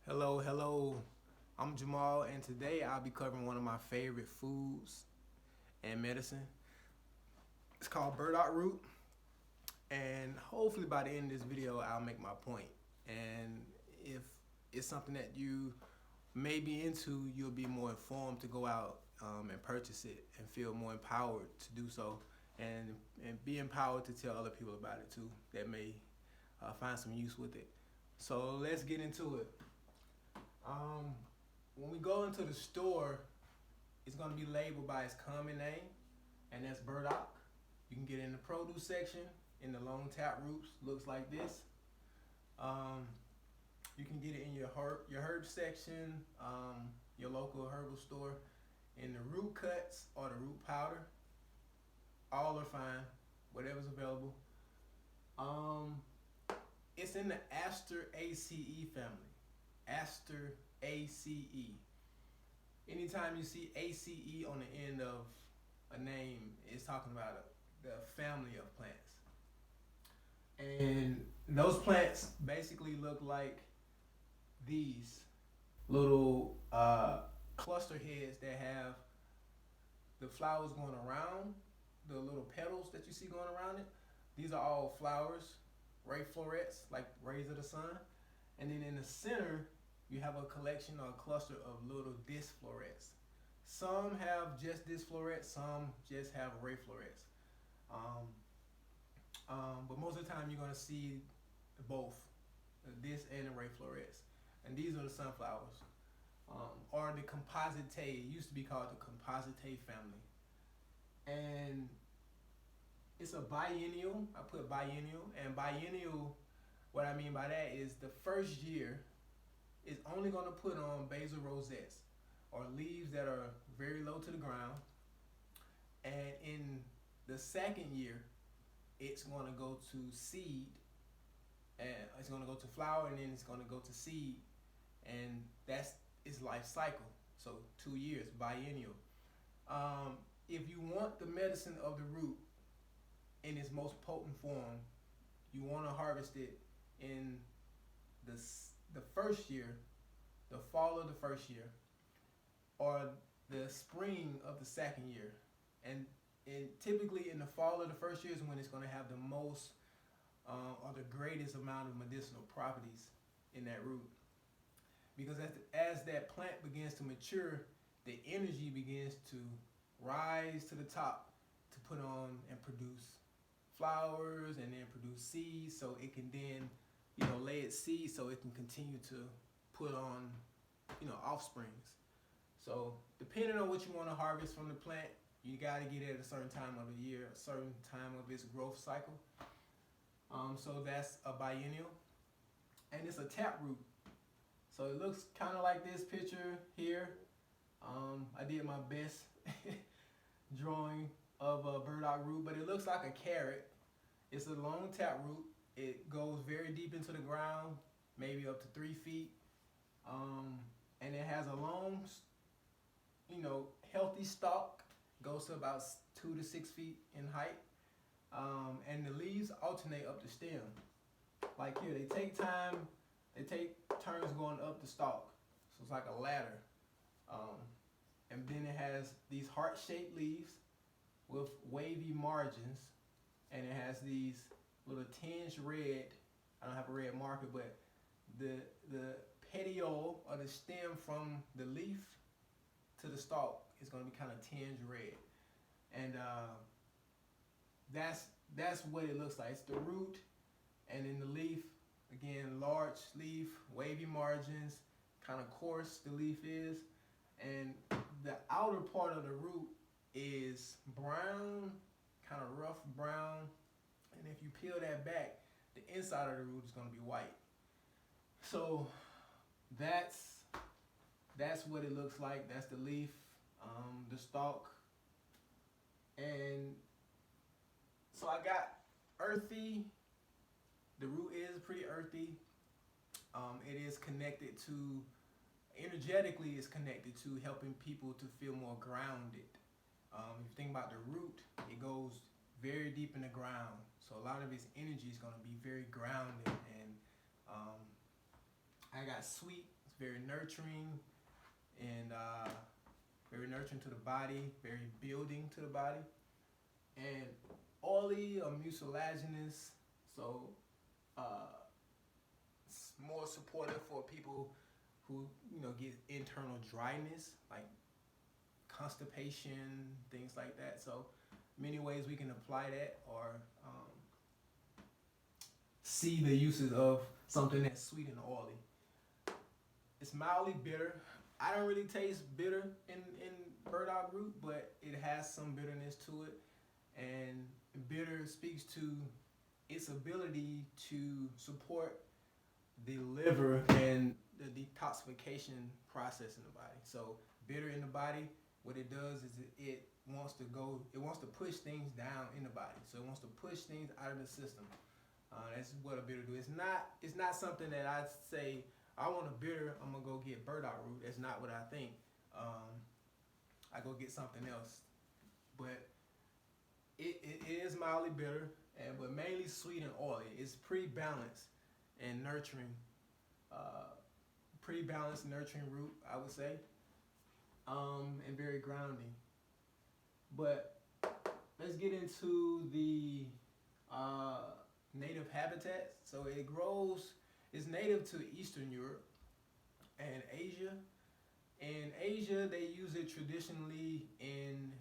Hello. I'm Jamal, and today I'll be covering one of my favorite foods and medicine. It's called burdock root, and hopefully by the end of this video, I'll make my point. And if it's something that you may be into, you'll be more informed to go out and purchase it and feel more empowered to do so, and be empowered to tell other people about it too that may find some use with it. So let's get into it. When we go into the store, it's going to be labeled by its common name, and that's burdock. You can get it in the produce section, in the long tap roots, looks like this. You can get it in your herb section, your local herbal store, in the root cuts or the root powder. All are fine, whatever's available. It's in the Asteraceae family. Asteraceae. Anytime you see ACE on the end of a name, it's talking about the family of plants. And those plants basically look like these little cluster heads that have the flowers going around, the little petals that you see going around it. These are all flowers, ray florets, like rays of the sun. And then in the center, you have a collection or a cluster of little disc florets. Some have just disc florets, some just have ray florets. But most of the time, you're going to see both the disc and the ray florets. And these are the sunflowers, or the Compositae. It used to be called the Compositae family. And it's a biennial. I put biennial. And biennial, what I mean by that is the first year is only going to put on basal rosettes, or leaves that are very low to the ground. And in the second year, it's going to go to seed, and it's going to go to flower, and then it's going to go to seed. And that's its life cycle. So 2 years, biennial. If you want the medicine of the root in its most potent form, you want to harvest it in the first year, the fall of the first year, or the spring of the second year. And typically in the fall of the first year is when it's going to have the most or the greatest amount of medicinal properties in that root. Because as that plant begins to mature, the energy begins to rise to the top to put on and produce flowers and then produce seeds, so it can then lay its seeds so it can continue to put on offsprings. So depending on what you want to harvest from the plant, you got to get it at a certain time of the year, a certain time of its growth cycle. So that's a biennial, and it's a taproot. So it looks kind of like this picture here. I did my best drawing of a burdock root, but it looks like a carrot. It's a long taproot. It goes very deep into the ground, maybe up to 3 feet. And it has a long, healthy stalk. Goes to about 2 to 6 feet in height. And the leaves alternate up the stem. Like here, they take turns going up the stalk. So it's like a ladder. And then it has these heart-shaped leaves with wavy margins. And it has these little tinged red. I don't have a red marker, but the petiole or the stem from the leaf to the stalk is going to be kind of tinged red. And that's what it looks like. It's the root, and then the leaf, again, large leaf, wavy margins, kind of coarse the leaf is. And the outer part of the root is brown, kind of rough brown. And if you peel that back, the inside of the root is going to be white. So that's what it looks like. That's the leaf, the stalk. And so I got earthy. The root is pretty earthy. It is connected to, energetically it's connected to helping people to feel more grounded. If you think about the root, it goes very deep in the ground. So a lot of its energy is going to be very grounded. And I got sweet, It's very nurturing and very nurturing to the body, very building to the body, and oily or mucilaginous. So it's more supportive for people who get internal dryness, like constipation, things like that. So many ways we can apply that, or see the uses of something that's sweet and oily. It's mildly bitter. I don't really taste bitter in burdock root, but it has some bitterness to it, and bitter speaks to its ability to support the liver and the detoxification process in the body. So bitter in the body, what it does is it wants to push things down in the body. So it wants to push things out of the system. That's what a bitter do. It's not something that I say, I want a bitter, I'm gonna go get burdock root. That's not what I think. I go get something else. But it is mildly bitter, but mainly sweet and oily. It's pretty balanced and nurturing. Pretty balanced, nurturing root, I would say. And very grounding. But let's get into the native habitats. So it's native to Eastern Europe and Asia. In Asia, they use it traditionally in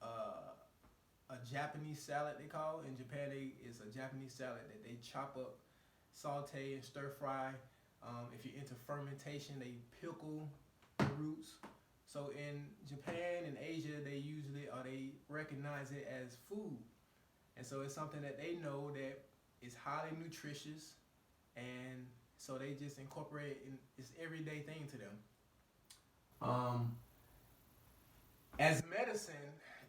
a Japanese salad, they call it. In Japan, it's a Japanese salad that they chop up, saute, and stir fry. If you're into fermentation, they pickle the roots. So in Japan and Asia, they recognize it as food. And so it's something that they know that is highly nutritious, and so they just incorporate it in this everyday thing to them. As medicine,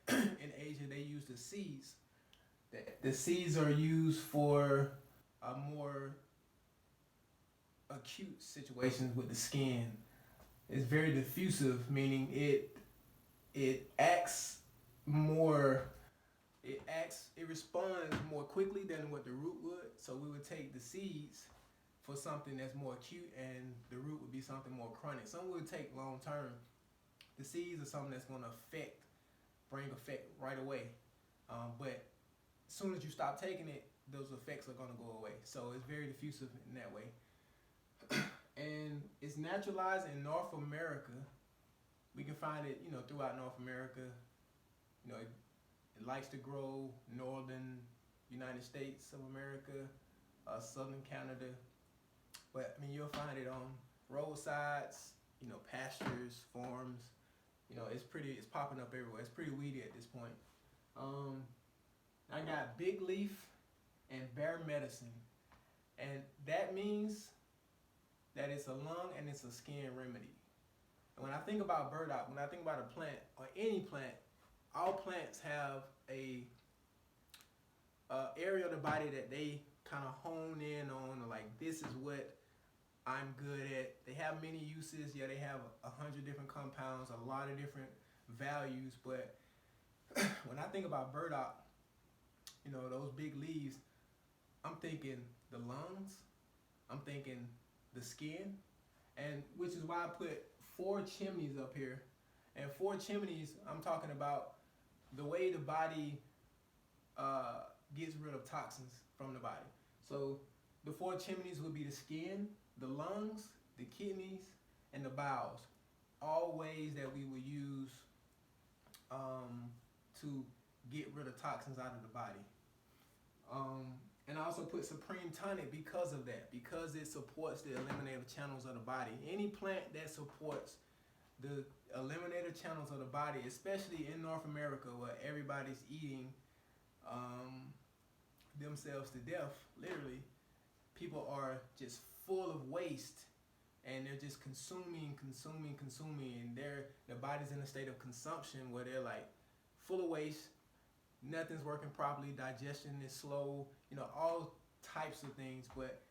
in Asia, they use the seeds. The seeds are used for more acute situations with the skin. It's very diffusive, meaning it acts more. It responds more quickly than what the root would. So we would take the seeds for something that's more acute, and the root would be something more chronic. Some would take long term. The seeds are something that's going to bring effect right away. But as soon as you stop taking it, those effects are going to go away. So it's very diffusive in that way. And it's naturalized in North America. We can find it, throughout North America. It likes to grow northern United States of America, southern Canada. But you'll find it on roadsides, pastures, farms. It's popping up everywhere. It's pretty weedy at this point. I got big leaf and bare medicine. And that means that it's a lung and it's a skin remedy. And when I think about burdock, when I think about a plant or any plant, all plants have a area of the body that they kind of hone in on, or like, this is what I'm good at. They have many uses. Yeah, they have 100 different compounds, a lot of different values. But when I think about burdock, those big leaves, I'm thinking the lungs, I'm thinking the skin, and which is why I put 4 chimneys up here. And 4 chimneys, I'm talking about the way the body gets rid of toxins from the body. So the 4 chimneys would be the skin, the lungs, the kidneys, and the bowels. All ways that we would use to get rid of toxins out of the body. And I also put supreme tonic because of that, because it supports the eliminative channels of the body. Any plant that supports the eliminative channels of the body, especially in North America where everybody's eating themselves to death, literally, people are just full of waste, and they're just consuming, and their body's in a state of consumption where they're like full of waste. Nothing's working properly, digestion is slow, all types of things. But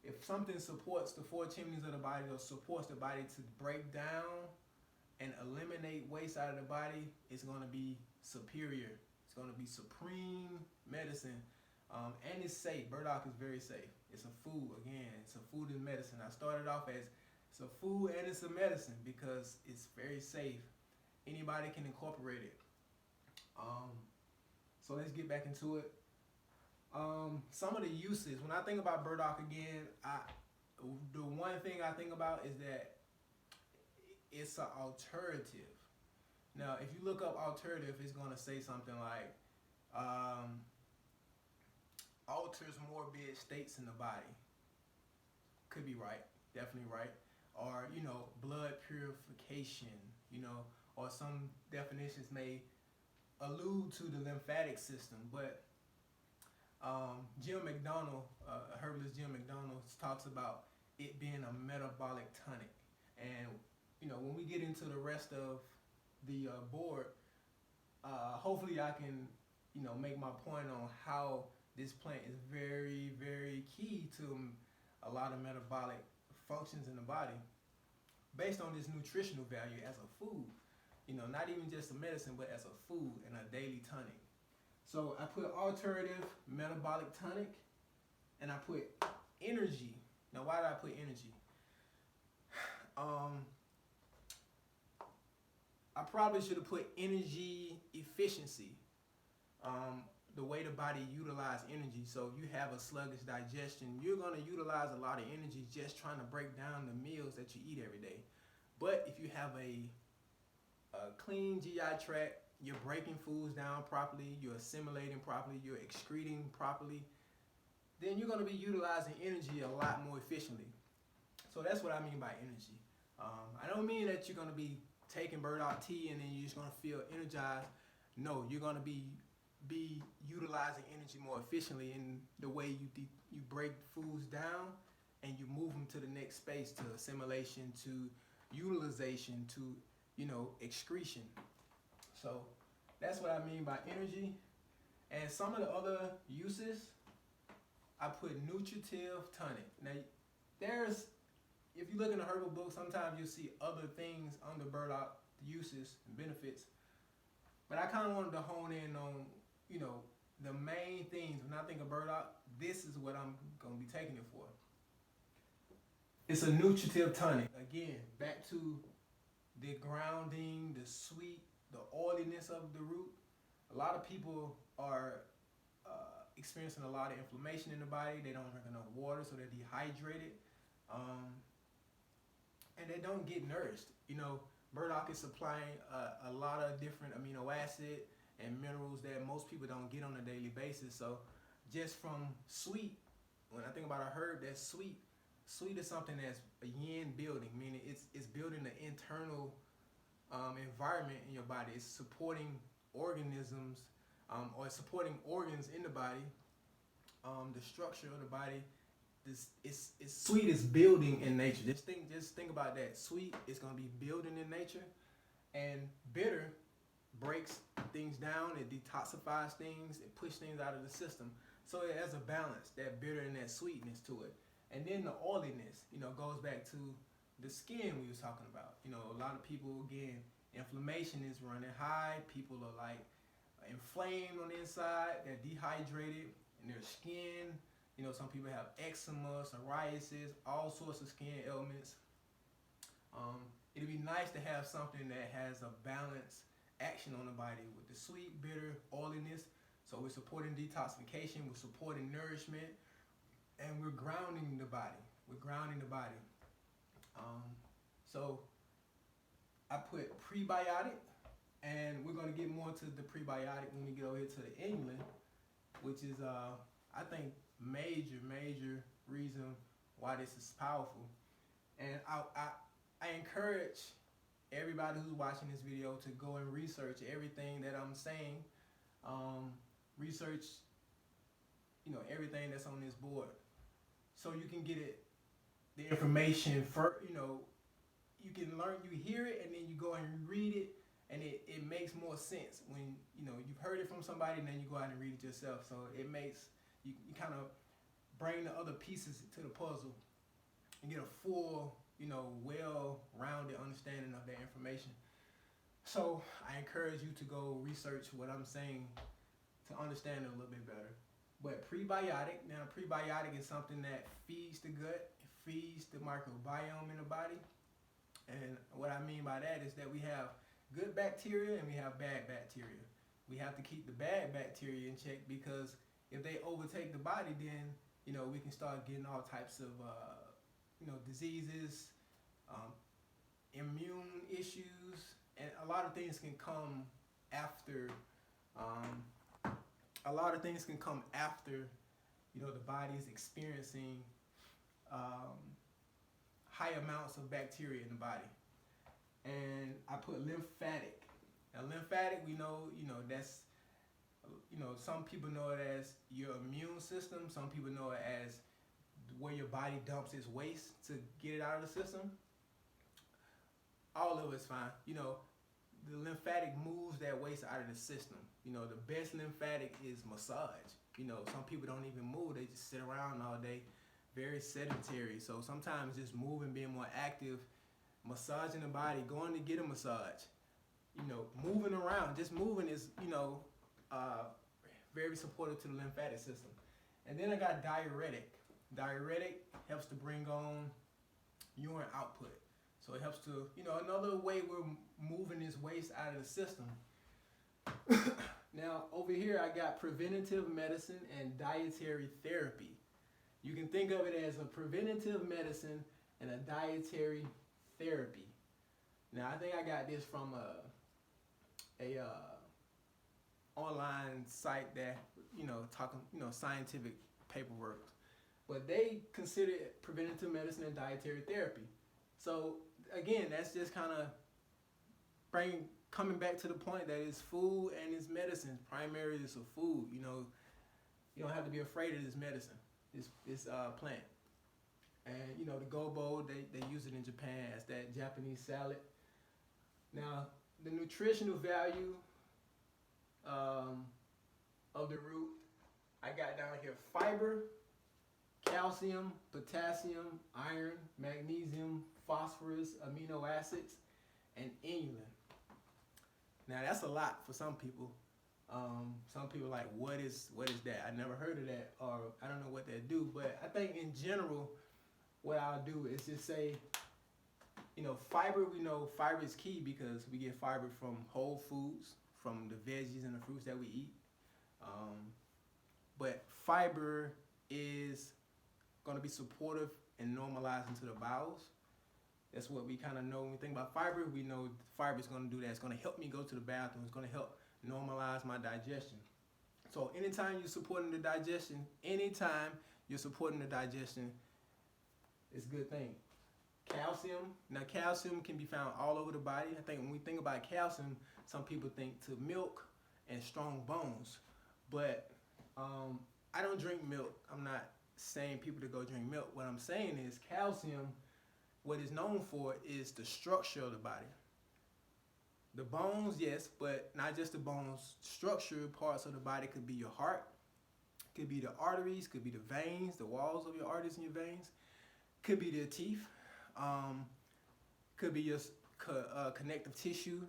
if something supports the 4 chimneys of the body, or supports the body to break down and eliminate waste out of the body, it's going to be superior. It's going to be supreme medicine. And it's safe. Burdock is very safe. It's a food, again. It's a food and medicine. I started off as It's a food and it's a medicine because it's very safe. Anybody can incorporate it. So let's get back into it. Some of the uses. When I think about burdock again, the one thing I think about is that it's an alternative. Now, if you look up alternative, it's going to say something like alters morbid states in the body. Could be right, definitely right. Or, blood purification, or some definitions may allude to the lymphatic system. But Jim McDonald, herbalist Jim McDonald, talks about it being a metabolic tonic. And, when we get into the rest of the board, hopefully I can, make my point on how this plant is very, very key to a lot of metabolic functions in the body based on this nutritional value as a food. Not even just a medicine, but as a food and a daily tonic. So I put alternative metabolic tonic, and I put energy. Now, why did I put energy? I probably should have put energy efficiency. The way the body utilizes energy. So if you have a sluggish digestion, you're going to utilize a lot of energy just trying to break down the meals that you eat every day. But if you have a clean GI tract, you're breaking foods down properly, you're assimilating properly, you're excreting properly, then you're going to be utilizing energy a lot more efficiently. So that's what I mean by energy. I don't mean that you're going to be taking burdock tea and then you're just going to feel energized. No, you're going to be utilizing energy more efficiently in the way you break foods down and you move them to the next space, to assimilation, to utilization, to excretion. So that's what I mean by energy. And some of the other uses, I put nutritive tonic. Now, if you look in the herbal book, sometimes you'll see other things under burdock uses and benefits. But I kind of wanted to hone in on, the main things. When I think of burdock, this is what I'm going to be taking it for. It's a nutritive tonic. Again, back to the grounding, the sweet, the oiliness of the root. A lot of people are experiencing a lot of inflammation in the body. They don't drink enough water, so they're dehydrated. And they don't get nourished. Burdock is supplying a lot of different amino acid and minerals that most people don't get on a daily basis. So just from sweet, when I think about a herb that's sweet is something that's a yin building, meaning it's building the internal environment in your body. It's supporting organisms, or it's supporting organs in the body, the structure of the body. It's sweet is building in nature. Just think about that. Sweet is going to be building in nature, and bitter breaks things down. It detoxifies things. It pushes things out of the system. So it has a balance, that bitter and that sweetness to it. And then the oiliness, goes back to the skin we was talking about. A lot of people, again, inflammation is running high. People are like inflamed on the inside. They're dehydrated in their skin. Some people have eczema, psoriasis, all sorts of skin ailments. It'd be nice to have something that has a balanced action on the body with the sweet, bitter, oiliness. So we're supporting detoxification, we're supporting nourishment, and we're grounding the body. So I put prebiotic, and we're going to get more to the prebiotic when we get over here to the England, which is, I think, major reason why this is powerful. And I encourage everybody who's watching this video to go and research everything that I'm saying. Research, everything that's on this board, so you can get the information for, you can learn, you hear it, and then you go and read it, and it makes more sense when, you've heard it from somebody, and then you go out and read it yourself. So it makes, you kind of bring the other pieces to the puzzle and get a full, well-rounded understanding of that information. So I encourage you to go research what I'm saying to understand it a little bit better. But prebiotic is something that feeds the gut, it feeds the microbiome in the body. And what I mean by that is that we have good bacteria and we have bad bacteria. We have to keep the bad bacteria in check, because if they overtake the body, then we can start getting all types of diseases, immune issues, and a lot of things can come after. The body is experiencing high amounts of bacteria in the body. And I put lymphatic. Now, lymphatic, we know, that's, some people know it as your immune system. Some people know it as where your body dumps its waste to get it out of the system. All of it's fine. The lymphatic moves that waste out of the system. The best lymphatic is massage. Some people don't even move. They just sit around all day, very sedentary. So sometimes just moving, being more active, massaging the body, going to get a massage, moving around. Just moving is, very supportive to the lymphatic system. And then I got diuretic. Diuretic helps to bring on urine output. So it helps to, another way we're moving this waste out of the system. Now, over here, I got preventative medicine and dietary therapy. You can think of it as a preventative medicine and a dietary therapy. Now, I think I got this from a online site that, talking, scientific paperwork. But they consider it preventative medicine and dietary therapy. So, again, that's just kind of coming back to the point that it's food and it's medicine. Primarily, it's a food. You don't have to be afraid of this medicine, this plant. And the Gobo, they use it in Japan as that Japanese salad. Now, the nutritional value of the root, I got down here: fiber, calcium, potassium, iron, magnesium, phosphorus, amino acids, and inulin. Now that's a lot for some people. Some people are like, what is that? I never heard of that, or I don't know what they do. But I think in general, what I'll do is just say, fiber. We know fiber is key because we get fiber from whole foods, from the veggies and the fruits that we eat. But fiber is going to be supportive and normalizing to the bowels. That's what we kind of know when we think about fiber. We know fiber is going to do that. It's going to help me go to the bathroom. It's going to help normalize my digestion. So anytime you're supporting the digestion, it's a good thing. Calcium. Now, calcium can be found all over the body. I think when we think about calcium, some people think to milk and strong bones. But I don't drink milk. I'm not saying people to go drink milk. What I'm saying is calcium, what it's known for is the structure of the body. The bones, yes, but not just the bones. Structure parts of the body could be your heart, could be the arteries, could be the veins, the walls of your arteries and your veins, could be the teeth, could be your connective tissue.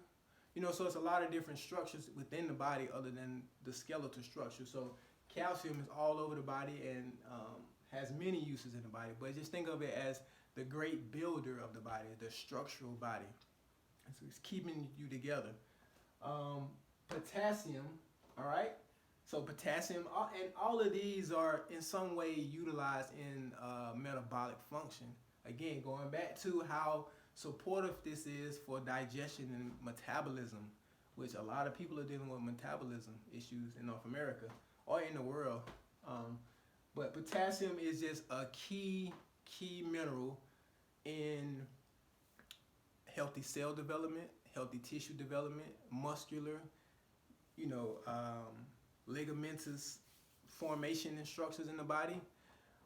So it's a lot of different structures within the body other than the skeletal structure. So calcium is all over the body and has many uses in the body. But just think of it as the great builder of the body, the structural body. So it's keeping you together. Potassium, all right? So potassium, and all of these are in some way utilized in metabolic function. Again, going back to how supportive this is for digestion and metabolism, which a lot of people are dealing with metabolism issues in North America or in the world. But potassium is just a key mineral in healthy cell development, healthy tissue development, muscular, ligamentous formation and structures in the body.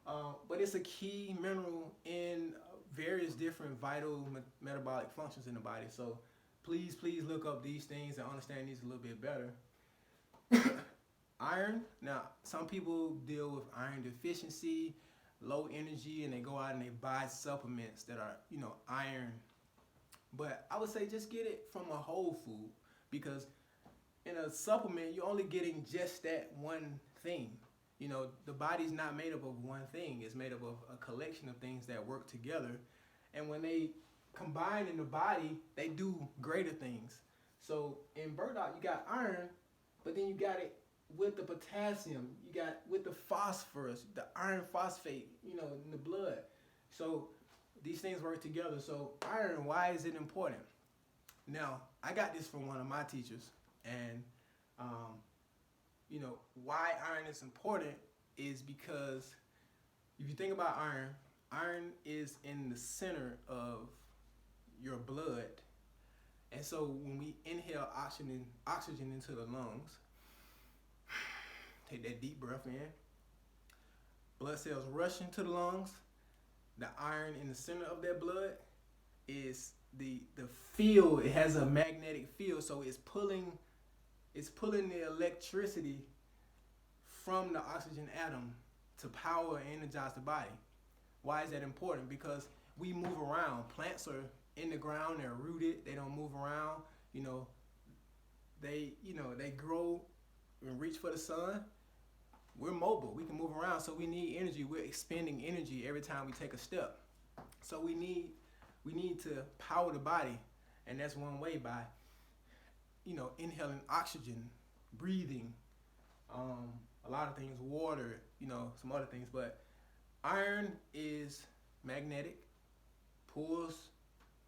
But it's a key mineral in various different vital metabolic functions in the body. So please look up these things and understand these a little bit better. Iron. Now, some people deal with iron deficiency, low energy, and they go out and they buy supplements that are, iron. But I would say just get it from a whole food, because in a supplement, you're only getting just that one thing. You know, the body's not made up of one thing. It's made up of a collection of things that work together. And when they combine in the body, they do greater things. So in burdock, you got iron, but then you got it with the potassium. You got with the phosphorus, the iron phosphate, you know, in the blood. So these things work together. So iron, why is it important? Now, I got this from one of my teachers, and you know, why iron is important is because if you think about iron, iron is in the center of your blood. And so when we inhale oxygen into the lungs, take that deep breath in, blood cells rush into the lungs. The iron in the center of that blood is the field. It has a magnetic field, so it's pulling the electricity from the oxygen atom to power and energize the body. Why is that important? Because we move around. Plants are in the ground, they're rooted, they don't move around. They grow and reach for the sun. We're mobile, we can move around, so we need energy. We're expending energy every time we take a step. So we need to power the body, and that's one way by inhaling oxygen, breathing, a lot of things, water, some other things. But iron is magnetic, pulls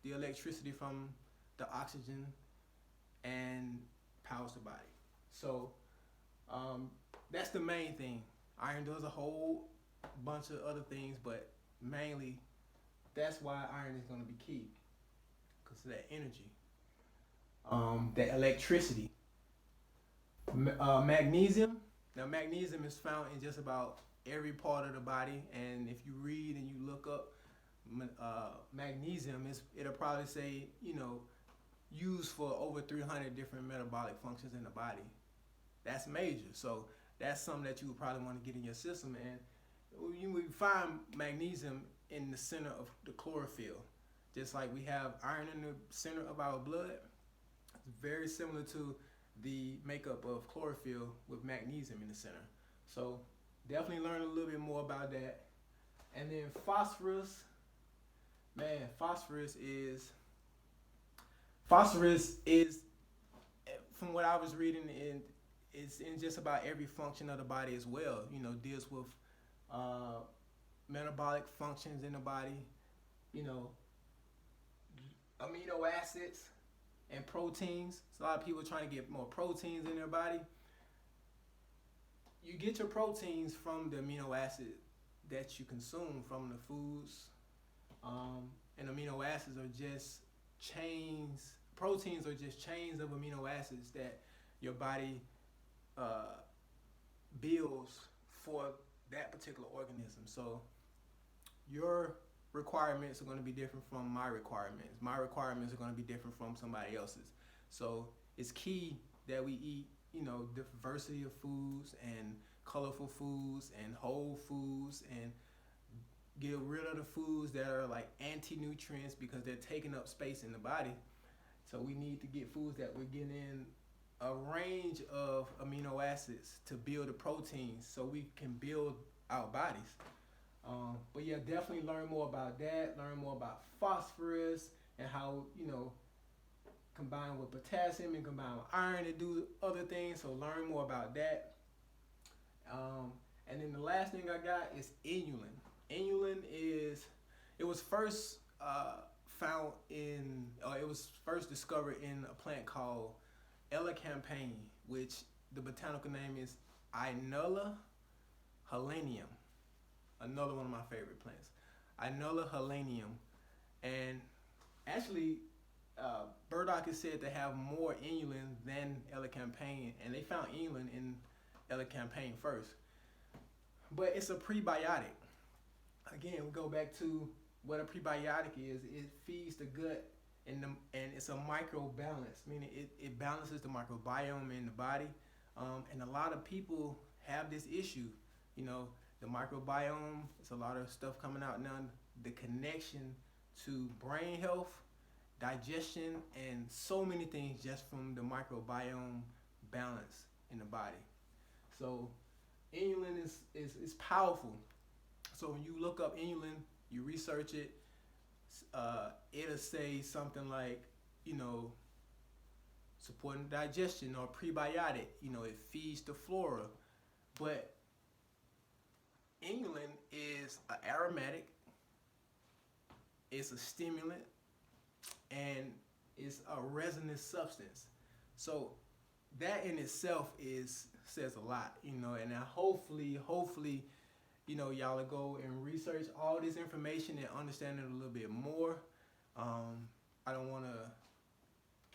the electricity from the oxygen and powers the body. So that's the main thing. Iron does a whole bunch of other things, but mainly that's why iron is going to be key, because of that energy, that electricity. Magnesium. Now, magnesium is found in just about every part of the body, and if you read and you look up magnesium, it'll probably say, used for over 300 different metabolic functions in the body. That's major. So that's something that you would probably want to get in your system. And you would find magnesium in the center of the chlorophyll. Just like we have iron in the center of our blood, it's very similar to the makeup of chlorophyll with magnesium in the center. So definitely learn a little bit more about that. And then phosphorus, phosphorus is from what I was reading, it's in just about every function of the body as well. Deals with metabolic functions in the body, amino acids and proteins. So a lot of people trying to get more proteins in their body. You get your proteins from the amino acid that you consume from the foods. And amino acids are just chains. Proteins are just chains of amino acids that your body builds for that particular organism. So your requirements are going to be different from my requirements. My requirements are going to be different from somebody else's. So it's key that we eat, diversity of foods and colorful foods and whole foods, and get rid of the foods that are like anti-nutrients because they're taking up space in the body. So we need to get foods that we're getting in a range of amino acids to build the proteins so we can build our bodies. But yeah, definitely learn more about that. Learn more about phosphorus and how, combine with potassium and combine with iron to do other things. So learn more about that. And then the last thing I got is inulin. Inulin it was first discovered in a plant called Ngala-Bey, which the botanical name is Ngala-Bey. Another one of my favorite plants, Ngala-Bey. And actually, burdock is said to have more inulin than Ngala-Bey, and they found inulin in Ngala-Bey first. But it's a prebiotic. Again, we go back to what a prebiotic is. It feeds the gut, and it's a microbalance, meaning it balances the microbiome in the body. And a lot of people have this issue. The microbiome, it's a lot of stuff coming out now. The connection to brain health, digestion, and so many things just from the microbiome balance in the body. So Inulin is powerful. So when you look up inulin, you research it, it'll say something like, you know, supporting digestion or prebiotic. You know, it feeds the flora. But inulin is an aromatic, it's a stimulant, and it's a resinous substance. So that in itself says a lot, you know. And now hopefully, you know, y'all will go and research all this information and understand it a little bit more. I don't want to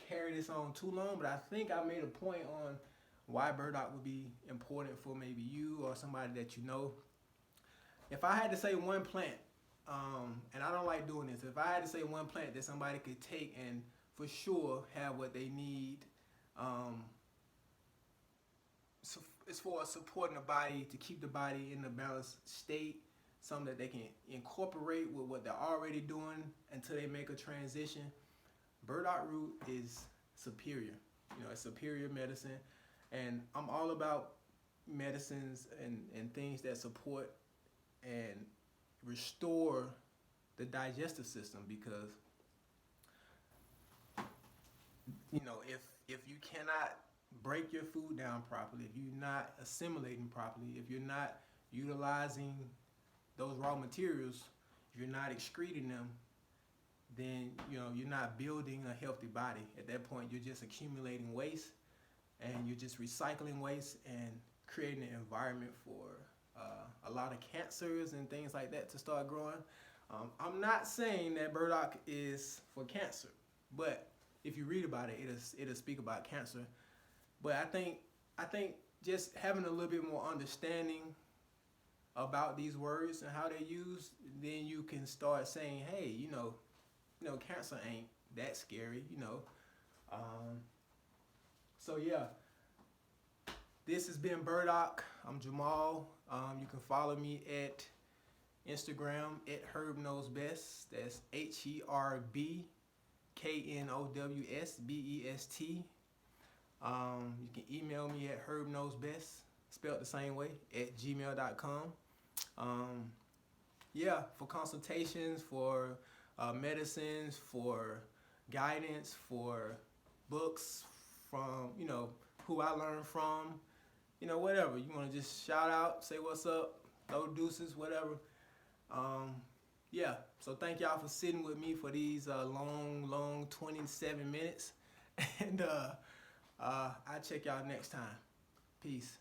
carry this on too long, but I think I made a point on why burdock would be important for maybe you or somebody that you know. If I had to say one plant, and I don't like doing this, if I had to say one plant that somebody could take and for sure have what they need, so as far as supporting the body, to keep the body in a balanced state, something that they can incorporate with what they're already doing until they make a transition, burdock root is superior. You know, it's superior medicine. And I'm all about medicines and things that support and restore the digestive system, because, you know, if you cannot break your food down properly, if you're not assimilating properly, if you're not utilizing those raw materials, if you're not excreting them, then, you know, you're not building a healthy body. At that point, you're just accumulating waste, and you're just recycling waste and creating an environment for a lot of cancers and things like that to start growing. I'm not saying that burdock is for cancer, but if you read about it, it'll speak about cancer. But I think just having a little bit more understanding about these words and how they're used, then you can start saying, hey, you know, cancer ain't that scary, you know. So yeah, this has been Burdock. I'm Jamal. You can follow me at Instagram at Herb Knows Best. That's HERBKNOWSBEST. You can email me at herbknowsbest, spelled the same way, at gmail.com. Yeah, for consultations, for medicines, for guidance, for books from, you know, who I learned from, you know, whatever. You want to just shout out, say what's up, throw deuces, whatever. Yeah, so thank y'all for sitting with me for these long 27 minutes. And I'll check y'all next time. Peace.